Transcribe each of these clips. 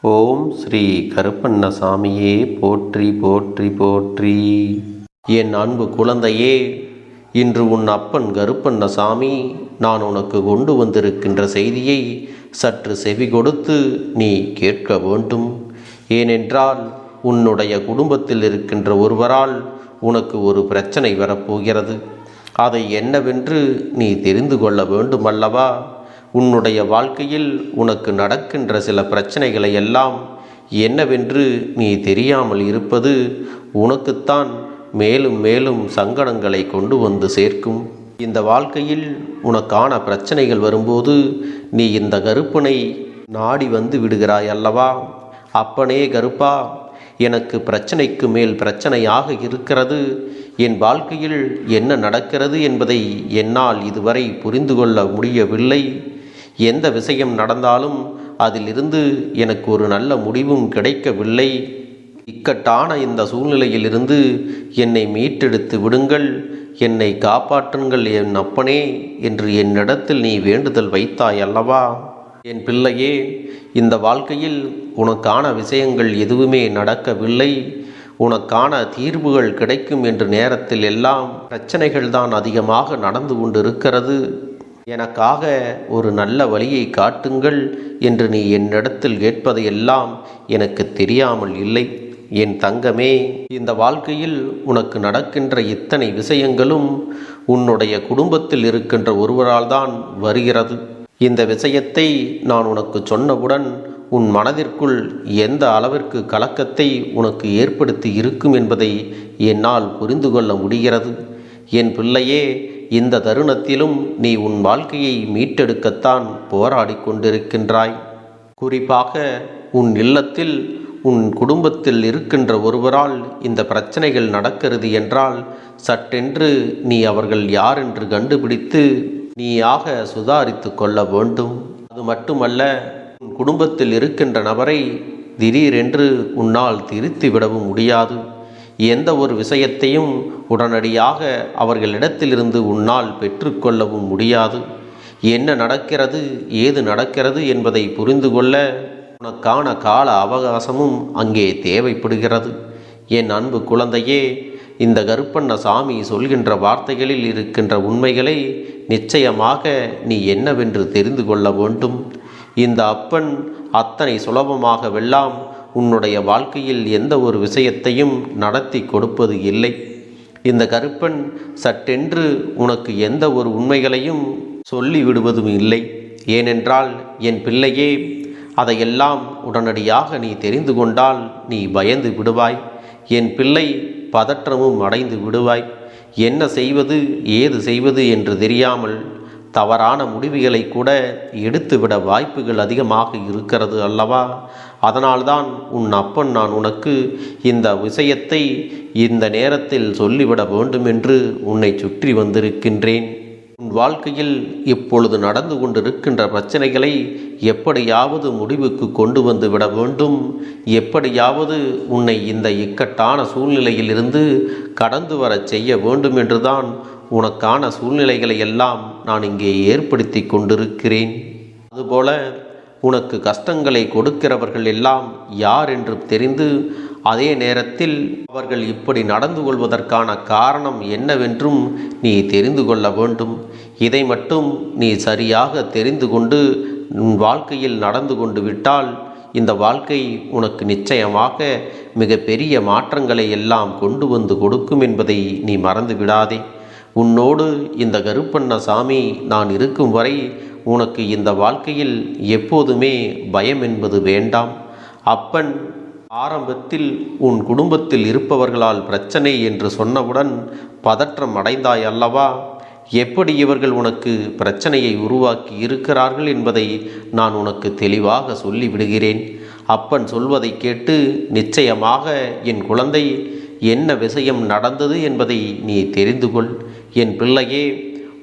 ஓம் ஸ்ரீ கருப்பண்ணசாமியே போற்றி போற்றி போற்றி. என் அன்பு குழந்தையே, இன்று உன் அப்பன் கருப்பண்ணசாமி நான் உனக்கு கொண்டு வந்திருக்கின்ற செய்தியை சற்று செவி கொடுத்து நீ கேட்க வேண்டும். ஏனென்றால் உன்னுடைய குடும்பத்தில் இருக்கின்ற ஒருவரால் உனக்கு ஒரு பிரச்சனை வரப்போகிறது. அதை என்னவென்று நீ தெரிந்து கொள்ள வேண்டும் அல்லவா? உன்னுடைய வாழ்க்கையில் உனக்கு நடக்கின்ற சில பிரச்சனைகளை எல்லாம் என்னவென்று நீ தெரியாமல் இருப்பது உனக்குத்தான் மேலும் மேலும் சங்கடங்களை கொண்டு வந்து சேர்க்கும். இந்த வாழ்க்கையில் உனக்கான பிரச்சனைகள் வரும்போது நீ இந்த கருப்பனை நாடி வந்து விடுகிறாய் அல்லவா? அப்பனே கருப்பா, எனக்கு பிரச்சனைக்கு மேல் பிரச்சனையாக இருக்கிறது. என் வாழ்க்கையில் என்ன நடக்கிறது என்பதை என்னால் இதுவரை புரிந்து கொள்ள முடியவில்லை. எந்த விஷயம் நடந்தாலும் அதிலிருந்து எனக்கு ஒரு நல்ல முடிவும் கிடைக்கவில்லை. இக்கட்டான இந்த சூழ்நிலையிலிருந்து என்னை மீட்டெடுத்து விடுங்கள், என்னை காப்பாற்றுங்கள் என் அப்பனே என்று என்னிடத்தில் நீ வேண்டுதல் வைத்தாய் அல்லவா? என் பிள்ளையே, இந்த வாழ்க்கையில் உனக்கான விஷயங்கள் எதுவுமே நடக்கவில்லை. உனக்கான தீர்வுகள் கிடைக்கும் என்ற நேரத்தில் எல்லாம் பிரச்சனைகள் தான் அதிகமாக நடந்து கொண்டிருக்கிறது. எனக்காக ஒரு நல்ல வழியை காட்டுங்கள் என்று நீ என்னிடத்தில் கேட்பதையெல்லாம் எனக்கு தெரியாமல் இல்லை. என் தங்கமே, இந்த வாழ்க்கையில் உனக்கு நடக்கின்ற இத்தனை விஷயங்களும் உன்னுடைய குடும்பத்தில் இருக்கின்ற ஒருவரால் தான் வருகிறது. இந்த விஷயத்தை நான் உனக்கு சொன்னவுடன் உன் மனதிற்குள் எந்த அளவிற்கு கலக்கத்தை உனக்கு ஏற்படுத்தி இருக்கும் என்பதை என்னால் புரிந்து கொள்ள முடிகிறது. என் பிள்ளையே, இந்த தருணத்திலும் நீ உன் வாழ்க்கையை மீட்டெடுக்கத்தான் போராடி கொண்டிருக்கின்றாய். குறிப்பாக உன் இல்லத்தில் உன் குடும்பத்தில் இருக்கின்ற ஒருவரால் இந்த பிரச்சனைகள் நடக்கிறது என்றால் சட்டென்று நீ அவர்கள் யார் என்று கண்டுபிடித்து நீயாக சுதாரித்து கொள்ள வேண்டும். அது மட்டுமல்ல, உன் குடும்பத்தில் இருக்கின்ற நபரை திடீரென்று உன்னால் திருத்தி விடவும் முடியாது. எந்த ஒரு விஷயத்தையும் உடனடியாக அவர்களிடத்திலிருந்து உன்னால் பெற்றுக்கொள்ளவும் முடியாது. என்ன நடக்கிறது, ஏது நடக்கிறது என்பதை புரிந்து கொள்ள உனக்கான கால அவகாசமும் அங்கே தேவைப்படுகிறது. என் அன்பு குழந்தையே, இந்த கருப்பண்ணசாமி சொல்கின்ற வார்த்தைகளில் இருக்கின்ற உண்மைகளை நிச்சயமாக நீ என்னவென்று தெரிந்து கொள்ள வேண்டும். இந்த அப்பன் அத்தனை சுலபமாகவெல்லாம் உன்னுடைய வாழ்க்கையில் எந்த ஒரு விஷயத்தையும் நடத்தி கொடுப்பது இல்லை. இந்த கருப்பன் சட்டென்று உனக்கு எந்த ஒரு உண்மைகளையும் சொல்லிவிடுவதும் இல்லை. ஏனென்றால் என் பிள்ளையே, அதையெல்லாம் உடனடியாக நீ தெரிந்து கொண்டால் நீ பயந்து விடுவாய். என் பிள்ளை, பதற்றமும் அடைந்து விடுவாய். என்ன செய்வது, ஏது செய்வது என்று தெரியாமல் தவறான முடிவுகளை கூட எடுத்துவிட வாய்ப்புகள் அதிகமாக இருக்கிறது அல்லவா? அதனால்தான் உன் அப்பன் நான் உனக்கு இந்த விஷயத்தை இந்த நேரத்தில் சொல்லிவிட வேண்டும் என்று உன்னை சுற்றி வந்திருக்கின்றேன். உன் வாழ்க்கையில் இப்பொழுது நடந்து கொண்டிருக்கின்ற பிரச்சனைகளை எப்படியாவது முடிவுக்கு கொண்டு வந்து விட வேண்டும். எப்படியாவது உன்னை இந்த இக்கட்டான சூழ்நிலையிலிருந்து கடந்து வரச் செய்ய வேண்டும் என்றுதான் உனக்கான சூழ்நிலைகளை எல்லாம் நான் இங்கே ஏற்படுத்தி கொண்டிருக்கிறேன். அதுபோல உனக்கு கஷ்டங்களை கொடுக்கிறவர்கள் எல்லாம் யார் என்று தெரிந்து அதே நேரத்தில் அவர்கள் இப்படி நடந்து கொள்வதற்கான காரணம் என்னவென்றும் நீ தெரிந்து கொள்ள வேண்டும். இதை மட்டும் நீ சரியாக தெரிந்து கொண்டு உன் வாழ்க்கையில் நடந்து கொண்டு விட்டால் இந்த வாழ்க்கை உனக்கு நிச்சயமாக மிக பெரிய மாற்றங்களை எல்லாம் கொண்டு வந்து கொடுக்கும் என்பதை நீ மறந்து விடாதே. உன்னோடு இந்த கருப்பண்ணசாமி நான் இருக்கும் வரை உனக்கு இந்த வாழ்க்கையில் எப்போதுமே பயம் என்பது வேண்டாம். அப்பன் ஆரம்பத்தில் உன் குடும்பத்தில் இருப்பவர்களால் பிரச்சனை என்று சொன்னவுடன் பதற்றம் அடைந்தாய் அல்லவா? எப்படி இவர்கள் உனக்கு பிரச்சனையை உருவாக்கி இருக்கிறார்கள் என்பதை நான் உனக்கு தெளிவாக சொல்லிவிடுகிறேன். அப்பன் சொல்வதை கேட்டு நிச்சயமாக என் குழந்தை என்ன விஷயம் நடந்தது என்பதை நீ தெரிந்து கொள். என் பிள்ளையே,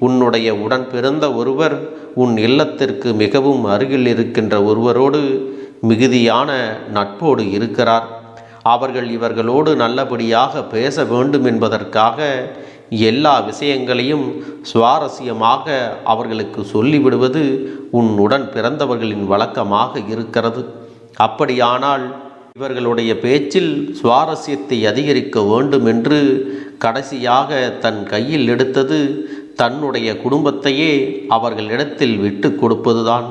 உன்னுடைய உடன் பிறந்த ஒருவர் உன் இல்லத்திற்கு மிகவும் அருகில் இருக்கின்ற ஒருவரோடு மிகுதியான நட்போடு இருக்கிறார். அவர்கள் இவர்களோடு நல்லபடியாக பேச வேண்டும் என்பதற்காக எல்லா விஷயங்களையும் சுவாரஸ்யமாக அவர்களுக்கு சொல்லிவிடுவது உன் உடன் பிறந்தவர்களின் வழக்கமாக இருக்கிறது. அப்படியானால் இவர்களுடைய பேச்சில் சுவாரஸ்யத்தை அதிகரிக்க வேண்டும் என்று கடைசியாக தன் கையில் எடுத்தது தன்னுடைய குடும்பத்தையே அவர்களிடத்தில் விட்டு கொடுப்பதுதான்.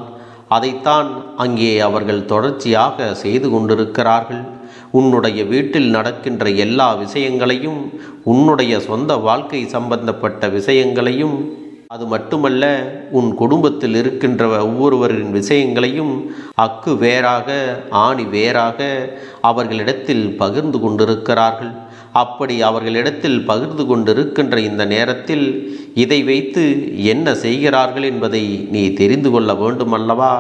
அதைத்தான் அங்கே அவர்கள் தொடர்ச்சியாக செய்து கொண்டிருக்கிறார்கள். உன்னுடைய வீட்டில் நடக்கின்ற எல்லா விஷயங்களையும், உன்னுடைய சொந்த வாழ்க்கை சம்பந்தப்பட்ட விஷயங்களையும், அது மட்டுமல்ல உன் குடும்பத்தில் இருக்கின்ற ஒவ்வொருவரின் விஷயங்களையும் அக்கு வேறாக ஆணி வேறாக அவர்களிடத்தில் பகிர்ந்து கொண்டிருக்கிறார்கள். அப்படி அவர்களிடத்தில் பகிர்ந்து கொண்டிருக்கின்ற இந்த நேரத்தில் இதை வைத்து என்ன செய்கிறார்கள் என்பதை நீ தெரிந்து கொள்ள வேண்டுமல்லவா?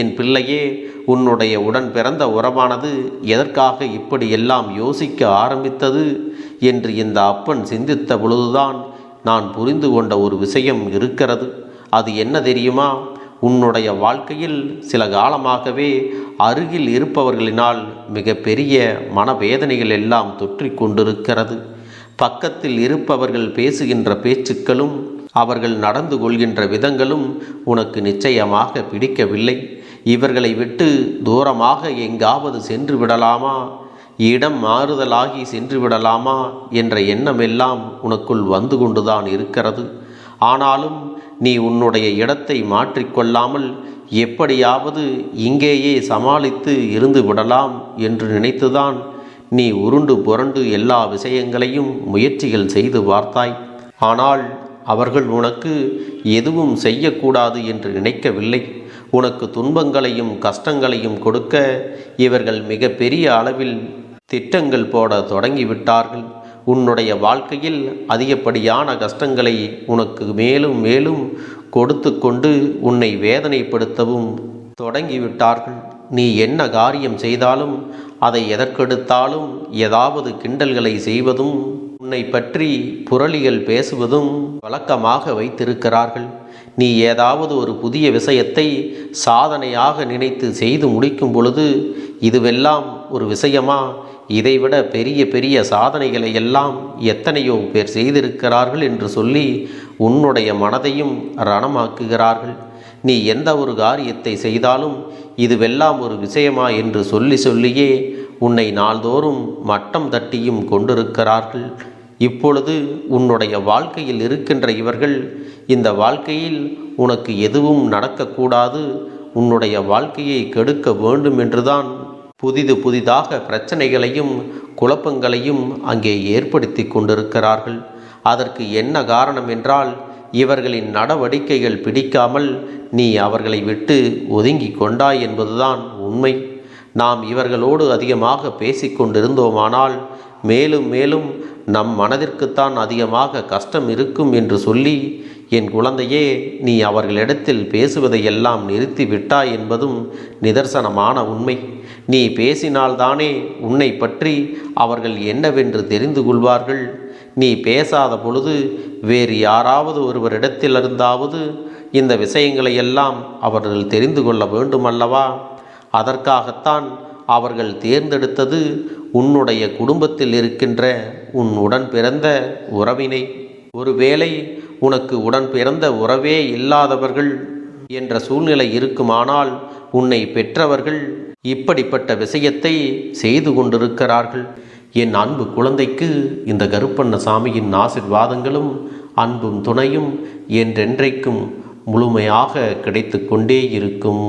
என் பிள்ளையே, உன்னுடைய உடன் பிறந்த உறவானது எதற்காக இப்படி எல்லாம் யோசிக்க ஆரம்பித்தது என்று இந்த அப்பன் சிந்தித்த பொழுதுதான் நான் புரிந்து கொண்ட ஒரு விஷயம் இருக்கிறது. அது என்ன தெரியுமா? உன்னுடைய வாழ்க்கையில் சில காலமாகவே அருகில் இருப்பவர்களினால் மிக பெரிய மனவேதனைகள் எல்லாம் தொற்றிக் கொண்டிருக்கிறது. பக்கத்தில் இருப்பவர்கள் பேசுகின்ற பேச்சுக்களும் அவர்கள் நடந்து கொள்கின்ற விதங்களும் உனக்கு நிச்சயமாக பிடிக்கவில்லை. இவர்களை விட்டு தூரமாக எங்காவது சென்று விடலாமா, இடம் மாறுதலாகி சென்று விடலாமா என்ற எண்ணமெல்லாம் உனக்குள் வந்து கொண்டுதான் இருக்கிறது. ஆனாலும் நீ உன்னுடைய இடத்தை மாற்றிக்கொள்ளாமல் எப்படியாவது இங்கேயே சமாளித்து இருந்து விடலாம் என்று நினைத்துதான் நீ உருண்டு புரண்டு எல்லா விஷயங்களையும் முயற்சிகள் செய்து பார்த்தாய். ஆனால் அவர்கள் உனக்கு எதுவும் செய்யக்கூடாது என்று நினைக்கவில்லை. உனக்கு துன்பங்களையும் கஷ்டங்களையும் கொடுக்க இவர்கள் மிக பெரிய அளவில் திட்டங்கள் போட தொடங்கிவிட்டார்கள். உன்னுடைய வாழ்க்கையில் அதிகப்படியான கஷ்டங்களை உனக்கு மேலும் மேலும் கொடுத்து கொண்டு உன்னை வேதனைப்படுத்தவும் தொடங்கிவிட்டார்கள். நீ என்ன காரியம் செய்தாலும் அதை எதற்கெடுத்தாலும் ஏதாவது கிண்டல்களை செய்வதும் உன்னை பற்றி புரளிகள் பேசுவதும் வழக்கமாக வைத்திருக்கிறார்கள். நீ ஏதாவது ஒரு புதிய விஷயத்தை சாதனையாக நினைத்து செய்து முடிக்கும் பொழுது இதுவெல்லாம் ஒரு விஷயமா, இதைவிட பெரிய பெரிய சாதனைகளை எல்லாம் எத்தனையோ பேர் செய்திருக்கிறார்கள் என்று சொல்லி உன்னுடைய மனதையும் ரணமாக்குகிறார்கள். நீ எந்த ஒரு காரியத்தை செய்தாலும் இதுவெல்லாம் ஒரு விஷயமா என்று சொல்லியே உன்னை நாள்தோறும் மட்டம் தட்டியும் கொண்டிருக்கிறார்கள். இப்பொழுது உன்னுடைய வாழ்க்கையில் இருக்கின்ற இவர்கள் இந்த வாழ்க்கையில் உனக்கு எதுவும் நடக்கக்கூடாது, உன்னுடைய வாழ்க்கையை கெடுக்க வேண்டும் என்றுதான் புதிதாக பிரச்சனைகளையும் குழப்பங்களையும் அங்கே ஏற்படுத்தி கொண்டிருக்கிறார்கள். அதற்கு என்ன காரணம் என்றால் இவர்களின் நடவடிக்கைகள் பிடிக்காமல் நீ அவர்களை விட்டு ஒதுங்கி கொண்டாய் என்பதுதான் உண்மை. நாம் இவர்களோடு அதிகமாக பேசிக்கொண்டிருந்தோமானால் மேலும் மேலும் நம் மனதிற்குத்தான் அதிகமாக கஷ்டம் இருக்கும் என்று சொல்லி என் குழந்தையே, நீ அவர்களிடத்தில் பேசுவதையெல்லாம் நிறுத்தி விட்டாய் என்பதும் நிதர்சனமான உண்மை. நீ பேசினால்தானே உன்னை பற்றி அவர்கள் என்னவென்று தெரிந்து கொள்வார்கள். நீ பேசாத பொழுது வேறு யாராவது ஒருவரிடத்திலிருந்தாவது இந்த விஷயங்களை எல்லாம் அவர்கள் தெரிந்து கொள்ள வேண்டுமல்லவா? அதற்காகத்தான் அவர்கள் தேர்ந்தெடுத்தது உன்னுடைய குடும்பத்தில் இருக்கின்ற உன் உடன் பிறந்த உறவினை. ஒருவேளை உனக்கு உடன் பிறந்த உறவே இல்லாதவர்கள் என்ற சூழ்நிலை இருக்குமானால் உன்னை பெற்றவர்கள் இப்படிப்பட்ட விஷயத்தை செய்து கொண்டிருக்கிறார்கள். என் அன்பு குழந்தைக்கு இந்த கருப்பண்ணசாமியின் ஆசீர்வாதங்களும் அன்பும் துணையும் என்றென்றைக்கும் முழுமையாக கிடைத்து கொண்டே இருக்கும்.